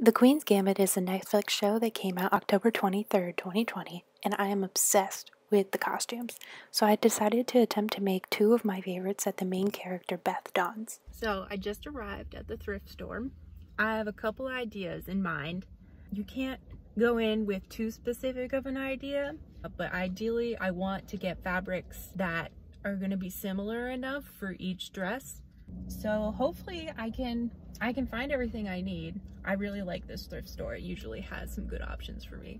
The Queen's Gambit is a Netflix show that came out October 23rd, 2020, and I am obsessed with the costumes. So I decided to attempt to make two of my favorites that the main character Beth dons. So I just arrived at the thrift store. I have a couple ideas in mind. You can't go in with too specific of an idea, but ideally I want to get fabrics that are going to be similar enough for each dress. So hopefully I can find everything I need. I really like this thrift store. It usually has some good options for me.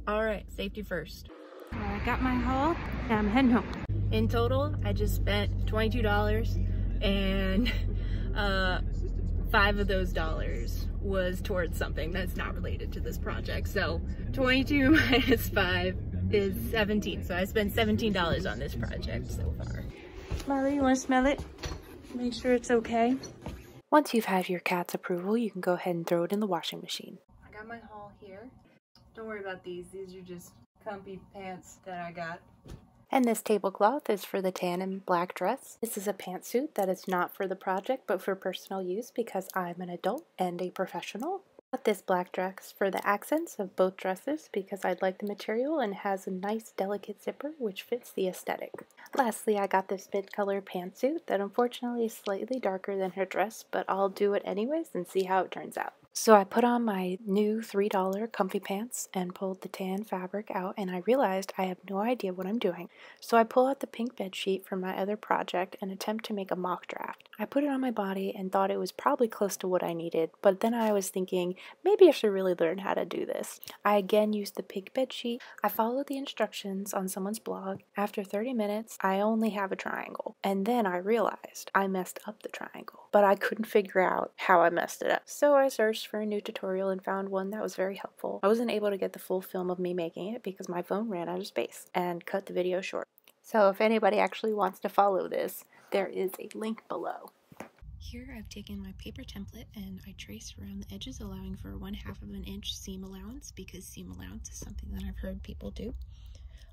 All right, safety first. I got my haul and I'm heading home. In total, I just spent $22 and 5 of those dollars was towards something that's not related to this project. So 22 minus 5 is 17. So I spent $17 on this project so far. Molly, you want to smell it? Make sure it's okay. Once you've had your cat's approval, you can go ahead and throw it in the washing machine. I got my haul here. Don't worry about these. These are just comfy pants that I got. And this tablecloth is for the tan and black dress. This is a pantsuit that is not for the project, but for personal use because I'm an adult and a professional. Got this black dress for the accents of both dresses because I like the material and has a nice delicate zipper which fits the aesthetic. Lastly, I got this mid-color pantsuit that unfortunately is slightly darker than her dress, but I'll do it anyways and see how it turns out. So I put on my new $3 comfy pants and pulled the tan fabric out, and I realized I have no idea what I'm doing. So I pull out the pink bed sheet from my other project and attempt to make a mock draft. I put it on my body and thought it was probably close to what I needed, but then I was thinking maybe I should really learn how to do this. I again used the pink bed sheet. I followed the instructions on someone's blog. After 30 minutes, I only have a triangle. And then I realized I messed up the triangle, but I couldn't figure out how I messed it up. So I searched for a new tutorial and found one that was very helpful. I wasn't able to get the full film of me making it because my phone ran out of space and cut the video short. So if anybody actually wants to follow this, there is a link below. Here I've taken my paper template and I traced around the edges, allowing for 1/2 of an inch seam allowance because seam allowance is something that I've heard people do.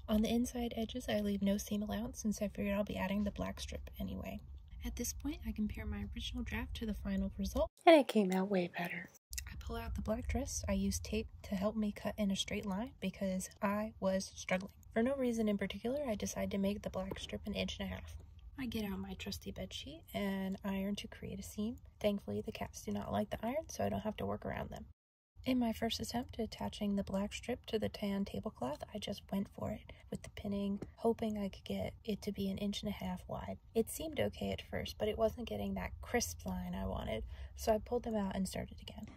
On the inside edges I leave no seam allowance since I figured I'll be adding the black strip anyway. At this point I compare my original draft to the final result, and it came out way better. I pull out the black dress. I use tape to help me cut in a straight line because I was struggling. For no reason in particular, I decided to make the black strip 1.5 inches. I get out my trusty bed sheet and iron to create a seam. Thankfully, the cats do not like the iron, so I don't have to work around them. In my first attempt at attaching the black strip to the tan tablecloth, I just went for it with the pinning, hoping I could get it to be 1.5 inches wide. It seemed okay at first, but it wasn't getting that crisp line I wanted, so I pulled them out and started again.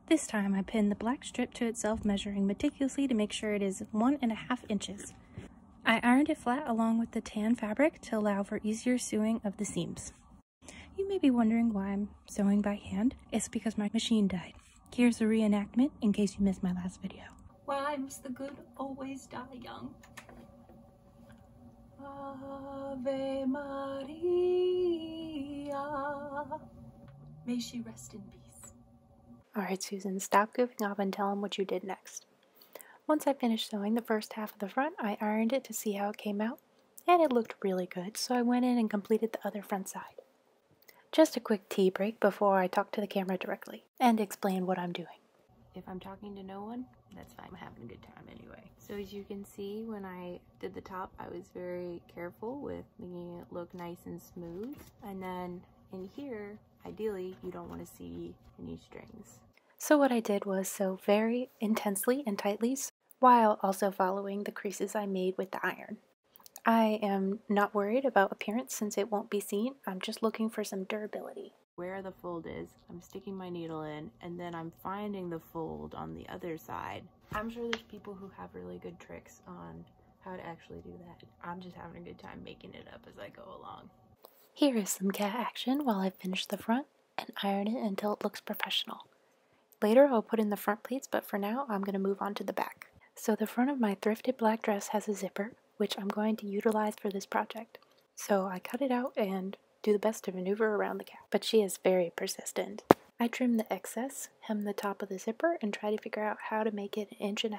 This time I pinned the black strip to itself, measuring meticulously to make sure it is 1.5 inches. I ironed it flat along with the tan fabric to allow for easier sewing of the seams. You may be wondering why I'm sewing by hand. It's because my machine died. Here's a reenactment in case you missed my last video. Why must the good always die young? Ave Maria. May she rest in peace. Alright Susan, stop goofing off and tell them what you did next. Once I finished sewing the first half of the front, I ironed it to see how it came out, and it looked really good, so I went in and completed the other front side. Just a quick tea break before I talk to the camera directly and explain what I'm doing. If I'm talking to no one, that's fine. I'm having a good time anyway. So as you can see, when I did the top, I was very careful with making it look nice and smooth. And then in here, ideally, you don't want to see any strings. So what I did was sew very intensely and tightly while also following the creases I made with the iron. I am not worried about appearance since it won't be seen. I'm just looking for some durability. Where the fold is, I'm sticking my needle in and then I'm finding the fold on the other side. I'm sure there's people who have really good tricks on how to actually do that. I'm just having a good time making it up as I go along. Here is some cat action while I finish the front and iron it until it looks professional. Later I'll put in the front pleats, but for now I'm going to move on to the back. So the front of my thrifted black dress has a zipper, which I'm going to utilize for this project. So I cut it out and do the best to maneuver around the cat, but she is very persistent. I trim the excess, hem the top of the zipper, and try to figure out how to make it 1.5 inches.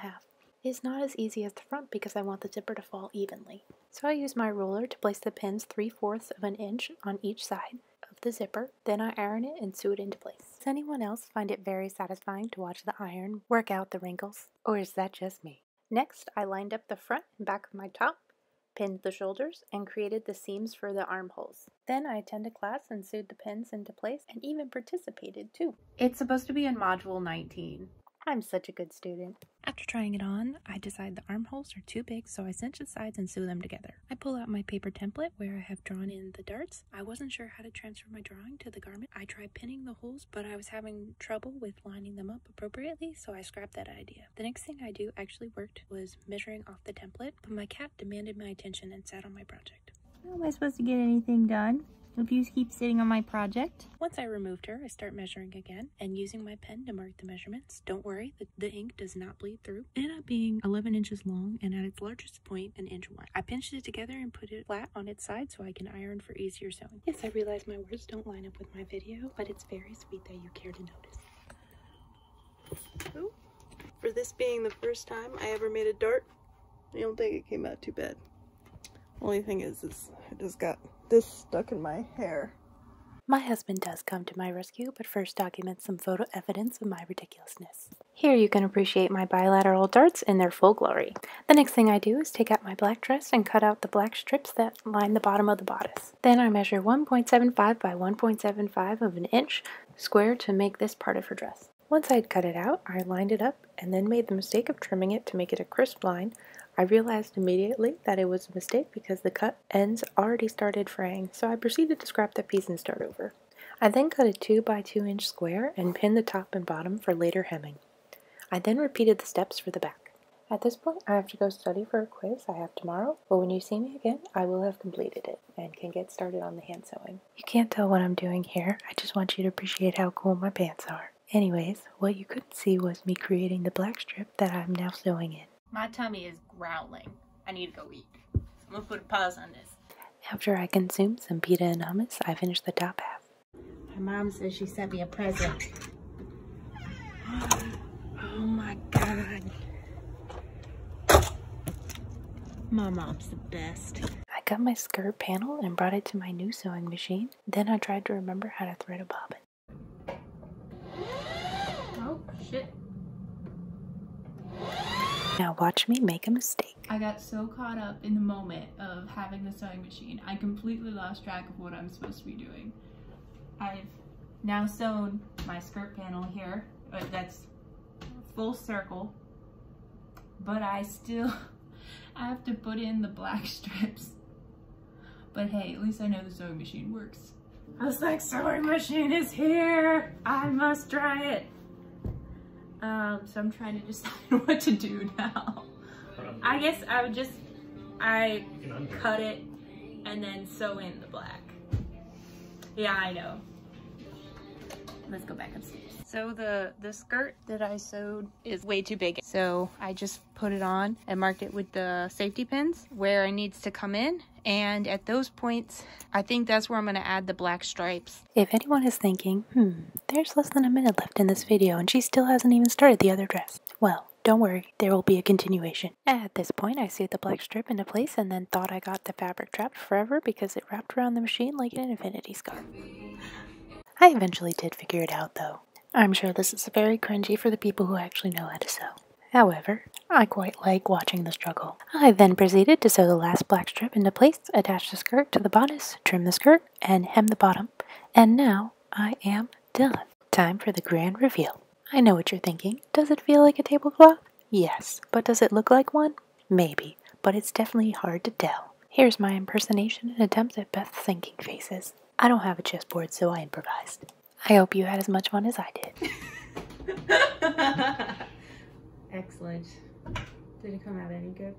It's not as easy as the front because I want the zipper to fall evenly. So I use my ruler to place the pins 3/4 of an inch on each side of of the zipper. Then I iron it and sew it into place. Does anyone else find it very satisfying to watch the iron work out the wrinkles? Or is that just me? Next, I lined up the front and back of my top, pinned the shoulders, and created the seams for the armholes. Then I attended class and sewed the pins into place and even participated too. It's supposed to be in Module 19. I'm such a good student. After trying it on, I decided the armholes are too big, so I cinch the sides and sew them together. I pull out my paper template where I have drawn in the darts. I wasn't sure how to transfer my drawing to the garment. I tried pinning the holes, but I was having trouble with lining them up appropriately, so I scrapped that idea. The next thing I do actually worked was measuring off the template, but my cat demanded my attention and sat on my project. How am I supposed to get anything done if you keep sitting on my project? Once I removed her, I start measuring again and using my pen to mark the measurements. Don't worry, the ink does not bleed through. It ended up being 11 inches long and at its largest point, an inch wide. I pinched it together and put it flat on its side so I can iron for easier sewing. Yes, I realize my words don't line up with my video, but it's very sweet that you care to notice. Oh, for this being the first time I ever made a dart, I don't think it came out too bad. Only thing is I just got this stuck in my hair. My husband does come to my rescue, but first documents some photo evidence of my ridiculousness. Here you can appreciate my bilateral darts in their full glory. The next thing I do is take out my black dress and cut out the black strips that line the bottom of the bodice. Then I measure 1.75 by 1.75 of an inch square to make this part of her dress. Once I'd cut it out, I lined it up and then made the mistake of trimming it to make it a crisp line. I realized immediately that it was a mistake because the cut ends already started fraying, so I proceeded to scrap that piece and start over. I then cut a 2 by 2 inch square and pinned the top and bottom for later hemming. I then repeated the steps for the back. At this point, I have to go study for a quiz I have tomorrow, but when you see me again, I will have completed it and can get started on the hand sewing. You can't tell what I'm doing here, I just want you to appreciate how cool my pants are. Anyways, what you couldn't see was me creating the black strip that I'm now sewing in. My tummy is growling. I need to go eat. So I'm gonna put a pause on this. After I consumed some pita and hummus, I finished the top half. My mom says she sent me a present. Oh my god. My mom's the best. I cut my skirt panel and brought it to my new sewing machine. Then I tried to remember how to thread a bobbin. Oh shit. Now watch me make a mistake. I got so caught up in the moment of having the sewing machine, I completely lost track of what I'm supposed to be doing. I've now sewn my skirt panel here, that's full circle, but I have to put in the black strips. But hey, at least I know the sewing machine works. I was like, sewing machine is here! I must try it! So I'm trying to decide what to do now. I guess I cut it and then sew in the black. Yeah, I know. Let's go back upstairs. So the skirt that I sewed is way too big. So I just put it on and marked it with the safety pins where it needs to come in. And at those points, I think that's where I'm gonna add the black stripes. If anyone is thinking, there's less than a minute left in this video and she still hasn't even started the other dress. Well, don't worry, there will be a continuation. At this point, I sewed the black strip into place and then thought I got the fabric trapped forever because it wrapped around the machine like an infinity scarf. I eventually did figure it out though. I'm sure this is very cringy for the people who actually know how to sew. However, I quite like watching the struggle. I then proceeded to sew the last black strip into place, attach the skirt to the bodice, trim the skirt, and hem the bottom. And now I am done. Time for the grand reveal. I know what you're thinking. Does it feel like a tablecloth? Yes, but does it look like one? Maybe, but it's definitely hard to tell. Here's my impersonation and attempt at Beth's thinking faces. I don't have a chessboard, so I improvised. I hope you had as much fun as I did. Excellent. Did it come out any good?